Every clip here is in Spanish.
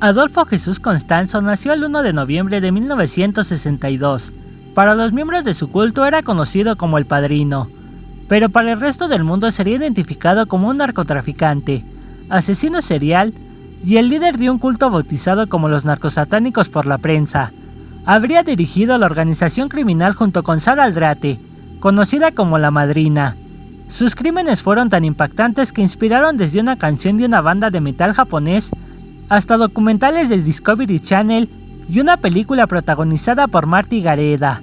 Adolfo Jesús Constanzo nació el 1 de noviembre de 1962. Para los miembros de su culto era conocido como el Padrino, pero para el resto del mundo sería identificado como un narcotraficante, asesino serial y el líder de un culto bautizado como los narcosatánicos por la prensa. Habría dirigido la organización criminal junto con Sara Aldrate, conocida como La Madrina. Sus crímenes fueron tan impactantes que inspiraron desde una canción de una banda de metal japonés hasta documentales de Discovery Channel y una película protagonizada por Marty Gareda.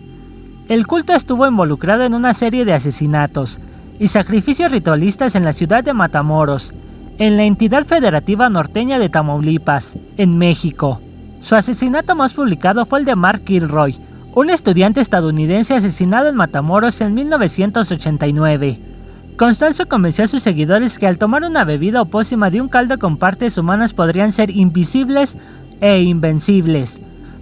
El culto estuvo involucrado en una serie de asesinatos y sacrificios ritualistas en la ciudad de Matamoros, en la entidad federativa norteña de Tamaulipas, en México. Su asesinato más publicado fue el de Mark Kilroy, un estudiante estadounidense asesinado en Matamoros en 1989. Constanzo convenció a sus seguidores que al tomar una bebida o pócima de un caldo con partes humanas podrían ser invisibles e invencibles.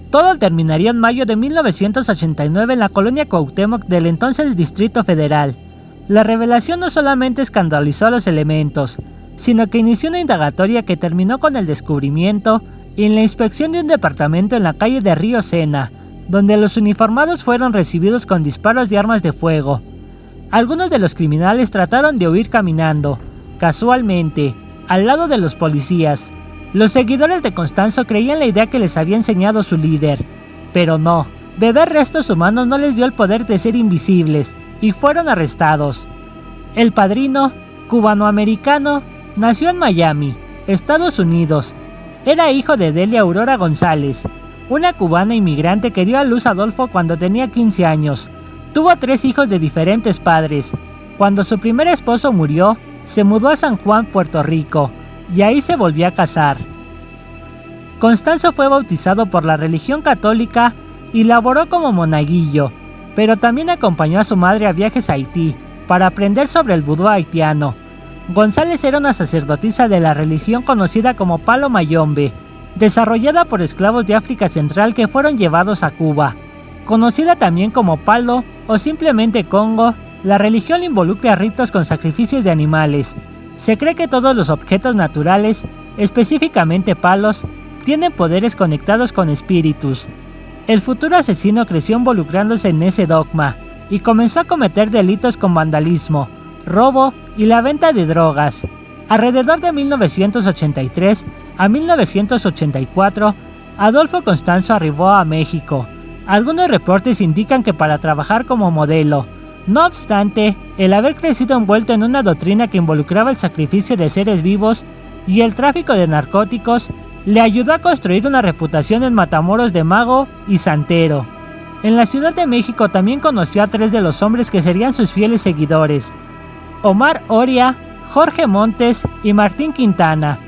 Todo terminaría en mayo de 1989 en la colonia Cuauhtémoc del entonces Distrito Federal. La revelación no solamente escandalizó a los elementos, sino que inició una indagatoria que terminó con el descubrimiento y en la inspección de un departamento en la calle de Río Sena, donde los uniformados fueron recibidos con disparos de armas de fuego. Algunos de los criminales trataron de huir caminando, casualmente, al lado de los policías. Los seguidores de Constanzo creían la idea que les había enseñado su líder, pero no, beber restos humanos no les dio el poder de ser invisibles, y fueron arrestados. El Padrino, cubanoamericano, nació en Miami, Estados Unidos. Era hijo de Delia Aurora González, una cubana inmigrante que dio a luz a Adolfo cuando tenía 15 años. Tuvo 3 hijos de diferentes padres. Cuando su primer esposo murió, se mudó a San Juan, Puerto Rico, y ahí se volvió a casar. Constanzo fue bautizado por la religión católica y laboró como monaguillo, pero también acompañó a su madre a viajes a Haití para aprender sobre el vudú haitiano. González era una sacerdotisa de la religión conocida como Palo Mayombe, desarrollada por esclavos de África Central que fueron llevados a Cuba. Conocida también como Palo o simplemente Congo, la religión involucra ritos con sacrificios de animales. Se cree que todos los objetos naturales, específicamente palos, tienen poderes conectados con espíritus. El futuro asesino creció involucrándose en ese dogma y comenzó a cometer delitos con vandalismo, robo y la venta de drogas. Alrededor de 1983 a 1984, Adolfo Constanzo arribó a México. Algunos reportes indican que para trabajar como modelo. No obstante, el haber crecido envuelto en una doctrina que involucraba el sacrificio de seres vivos y el tráfico de narcóticos le ayudó a construir una reputación en Matamoros de mago y santero. En la Ciudad de México también conoció a 3 de los hombres que serían sus fieles seguidores: Omar Oria, Jorge Montes y Martín Quintana.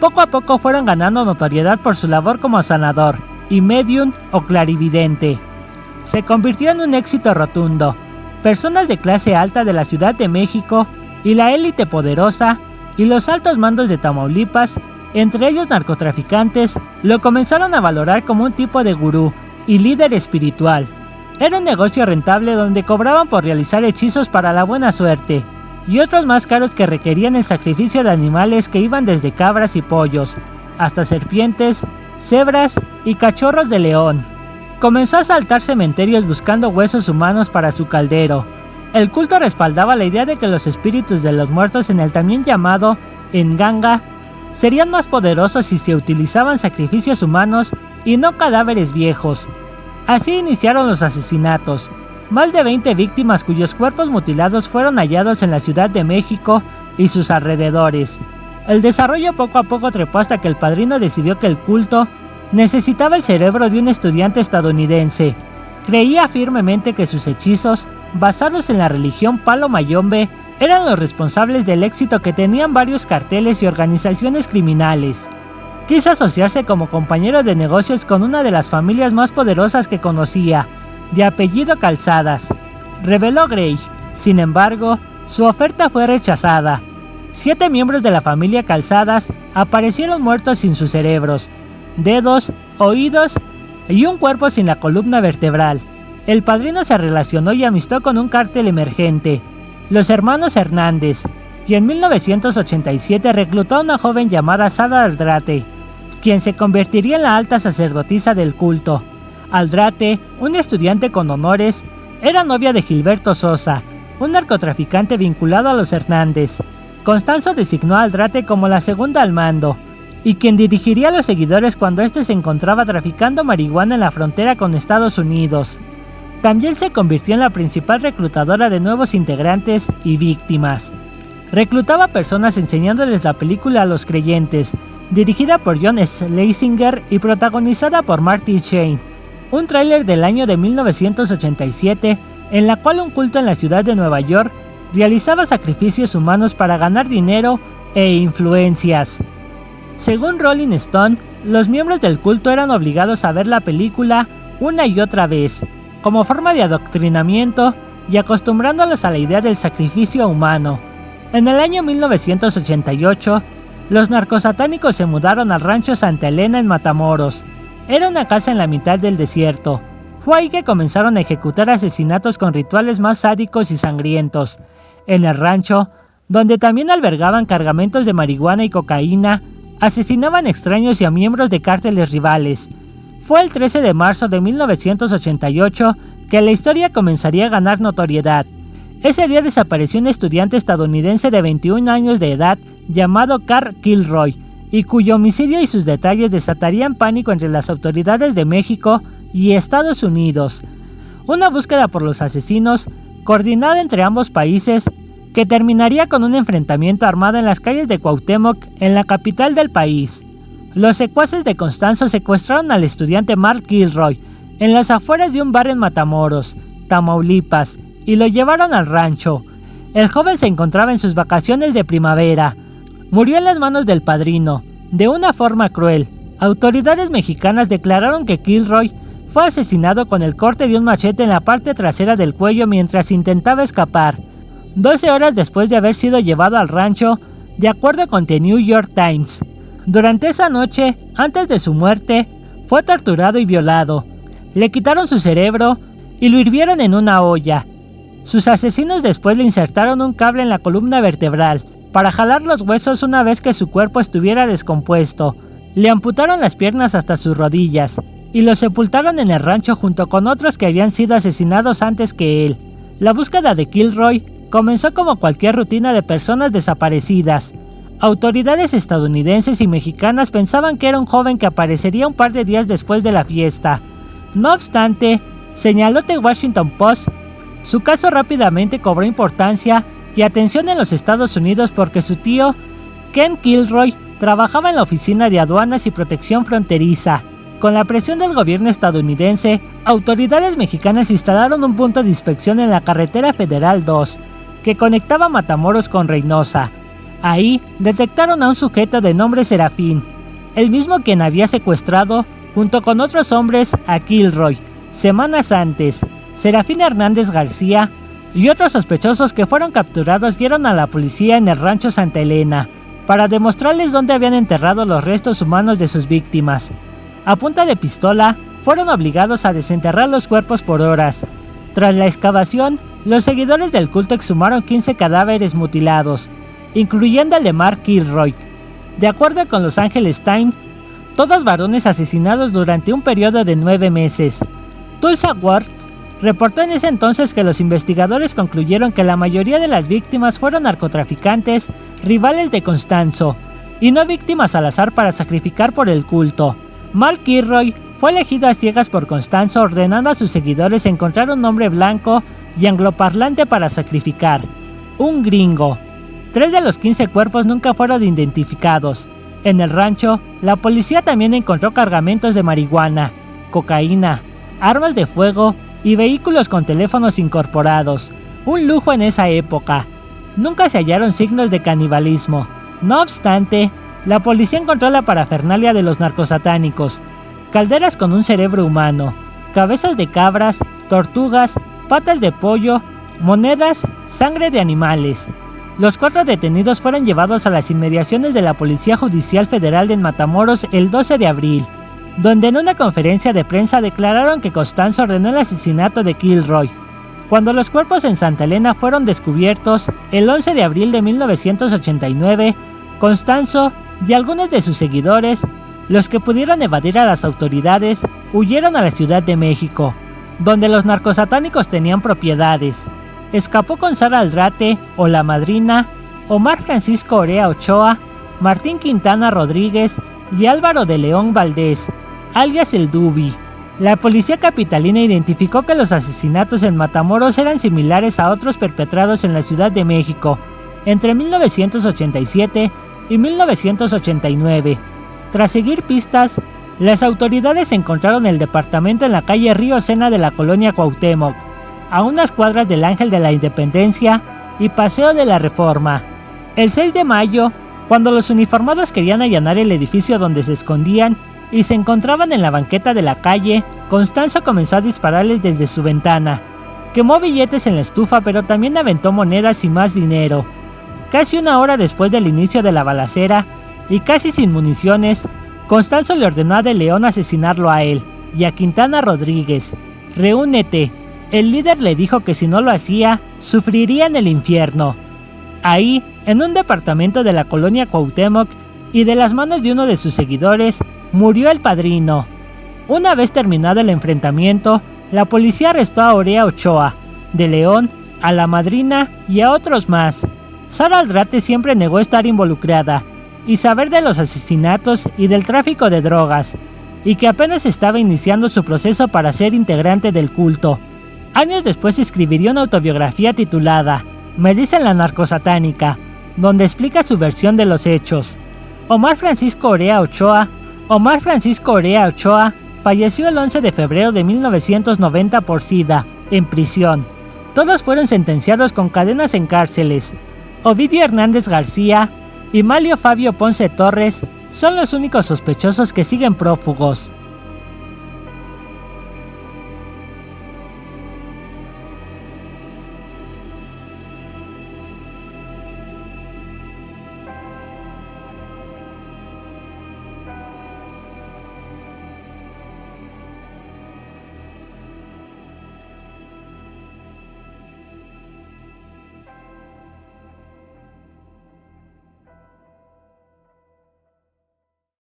Poco a poco fueron ganando notoriedad por su labor como sanador y medium o clarividente. Se convirtió en un éxito rotundo. Personas de clase alta de la Ciudad de México y la élite poderosa y los altos mandos de Tamaulipas, entre ellos narcotraficantes, lo comenzaron a valorar como un tipo de gurú y líder espiritual. Era un negocio rentable donde cobraban por realizar hechizos para la buena suerte y otros más caros que requerían el sacrificio de animales que iban desde cabras y pollos hasta serpientes, cebras y cachorros de león. Comenzó a asaltar cementerios buscando huesos humanos para su caldero. El culto respaldaba la idea de que los espíritus de los muertos en el también llamado Nganga serían más poderosos si se utilizaban sacrificios humanos y no cadáveres viejos. Así iniciaron los asesinatos. Más de 20 víctimas cuyos cuerpos mutilados fueron hallados en la Ciudad de México y sus alrededores. El desarrollo poco a poco trepó hasta que el Padrino decidió que el culto necesitaba el cerebro de un estudiante estadounidense. Creía firmemente que sus hechizos, basados en la religión Palo Mayombe, eran los responsables del éxito que tenían varios carteles y organizaciones criminales. Quiso asociarse como compañero de negocios con una de las familias más poderosas que conocía, de apellido Calzadas, reveló Gray. Sin embargo, su oferta fue rechazada. 7 miembros de la familia Calzadas aparecieron muertos sin sus cerebros, dedos, oídos y un cuerpo sin la columna vertebral. El Padrino se relacionó y amistó con un cártel emergente, los hermanos Hernández, y en 1987 reclutó a una joven llamada Sara Aldrate. quien se convertiría en la alta sacerdotisa del culto. Aldrate, un estudiante con honores, era novia de Gilberto Sosa, un narcotraficante vinculado a los Hernández. Constanzo designó a Aldrate como la segunda al mando, y quien dirigiría a los seguidores cuando éste se encontraba traficando marihuana en la frontera con Estados Unidos. También se convirtió en la principal reclutadora de nuevos integrantes y víctimas. Reclutaba personas enseñándoles la película a los creyentes, dirigida por John Schlesinger y protagonizada por Marty Sheen. Un tráiler del año de 1987, en la cual un culto en la ciudad de Nueva York realizaba sacrificios humanos para ganar dinero e influencias. Según Rolling Stone, los miembros del culto eran obligados a ver la película una y otra vez, como forma de adoctrinamiento y acostumbrándolos a la idea del sacrificio humano. En el año 1988, los narcosatánicos se mudaron al rancho Santa Elena en Matamoros. Era una casa en la mitad del desierto. Fue ahí que comenzaron a ejecutar asesinatos con rituales más sádicos y sangrientos. En el rancho, donde también albergaban cargamentos de marihuana y cocaína, asesinaban extraños y a miembros de cárteles rivales. Fue el 13 de marzo de 1988 que la historia comenzaría a ganar notoriedad. Ese día desapareció un estudiante estadounidense de 21 años de edad llamado Carl Kilroy, y cuyo homicidio y sus detalles desatarían pánico entre las autoridades de México y Estados Unidos. Una búsqueda por los asesinos, coordinada entre ambos países, que terminaría con un enfrentamiento armado en las calles de Cuauhtémoc, en la capital del país. Los secuaces de Constanzo secuestraron al estudiante Mark Kilroy en las afueras de un bar en Matamoros, Tamaulipas, y lo llevaron al rancho. El joven se encontraba en sus vacaciones de primavera. Murió en las manos del padrino, de una forma cruel. Autoridades mexicanas declararon que Kilroy fue asesinado con el corte de un machete en la parte trasera del cuello mientras intentaba escapar, 12 horas después de haber sido llevado al rancho, de acuerdo con The New York Times. Durante esa noche, antes de su muerte, fue torturado y violado. Le quitaron su cerebro y lo hirvieron en una olla. Sus asesinos después le insertaron un cable en la columna vertebral para jalar los huesos una vez que su cuerpo estuviera descompuesto. Le amputaron las piernas hasta sus rodillas y lo sepultaron en el rancho junto con otros que habían sido asesinados antes que él. La búsqueda de Kilroy comenzó como cualquier rutina de personas desaparecidas. Autoridades estadounidenses y mexicanas pensaban que era un joven que aparecería un par de días después de la fiesta. No obstante, señaló The Washington Post, su caso rápidamente cobró importancia y atención en los Estados Unidos porque su tío, Ken Kilroy, trabajaba en la Oficina de Aduanas y Protección Fronteriza. Con la presión del gobierno estadounidense, autoridades mexicanas instalaron un punto de inspección en la carretera Federal 2, que conectaba Matamoros con Reynosa. Ahí detectaron a un sujeto de nombre Serafín, el mismo quien había secuestrado, junto con otros hombres, a Kilroy, semanas antes. Serafín Hernández García y otros sospechosos que fueron capturados dieron a la policía en el rancho Santa Elena, para demostrarles dónde habían enterrado los restos humanos de sus víctimas. A punta de pistola, fueron obligados a desenterrar los cuerpos por horas. Tras la excavación, los seguidores del culto exhumaron 15 cadáveres mutilados, incluyendo el de Mark Kilroy. De acuerdo con Los Angeles Times, todos varones asesinados durante un periodo de 9 meses. Tulsa Ward reportó en ese entonces que los investigadores concluyeron que la mayoría de las víctimas fueron narcotraficantes, rivales de Constanzo, y no víctimas al azar para sacrificar por el culto. Mark Kilroy fue elegido a ciegas por Constanzo, ordenando a sus seguidores encontrar un hombre blanco y angloparlante para sacrificar, un gringo. 3 de los 15 cuerpos nunca fueron identificados. En el rancho, la policía también encontró cargamentos de marihuana, cocaína, armas de fuego y vehículos con teléfonos incorporados, un lujo en esa época. Nunca se hallaron signos de canibalismo. No obstante, la policía encontró la parafernalia de los narcosatánicos: calderas con un cerebro humano, cabezas de cabras, tortugas, patas de pollo, monedas, sangre de animales. Los 4 detenidos fueron llevados a las inmediaciones de la Policía Judicial Federal de Matamoros el 12 de abril, donde en una conferencia de prensa declararon que Constanzo ordenó el asesinato de Kilroy. Cuando los cuerpos en Santa Elena fueron descubiertos, el 11 de abril de 1989, Constanzo y algunos de sus seguidores Los que pudieron evadir a las autoridades huyeron a la Ciudad de México, donde los narcosatánicos tenían propiedades. Escapó con Sara Aldrate o La Madrina, Omar Francisco Orea Ochoa, Martín Quintana Rodríguez y Álvaro de León Valdés, alias el Dubi. La policía capitalina identificó que los asesinatos en Matamoros eran similares a otros perpetrados en la Ciudad de México entre 1987 y 1989. Tras seguir pistas, las autoridades encontraron el departamento en la calle Río Sena de la colonia Cuauhtémoc, a unas cuadras del Ángel de la Independencia y Paseo de la Reforma. El 6 de mayo, cuando los uniformados querían allanar el edificio donde se escondían y se encontraban en la banqueta de la calle, Constanzo comenzó a dispararles desde su ventana. Quemó billetes en la estufa, pero también aventó monedas y más dinero. Casi una hora después del inicio de la balacera, y casi sin municiones, Constanzo le ordenó a De León asesinarlo a él y a Quintana Rodríguez. «Reúnete». El líder le dijo que si no lo hacía, sufriría en el infierno. Ahí, en un departamento de la colonia Cuauhtémoc y de las manos de uno de sus seguidores, murió el padrino. Una vez terminado el enfrentamiento, la policía arrestó a Orea Ochoa, De León, a La Madrina y a otros más. Sara Aldrate siempre negó estar involucrada y saber de los asesinatos y del tráfico de drogas, y que apenas estaba iniciando su proceso para ser integrante del culto. Años después escribiría una autobiografía titulada Me dicen la narcosatánica, donde explica su versión de los hechos. Omar Francisco Orea Ochoa falleció el 11 de febrero de 1990 por SIDA, en prisión. Todos fueron sentenciados con cadenas en cárceles. Ovidio Hernández García y Malio Fabio Ponce Torres son los únicos sospechosos que siguen prófugos.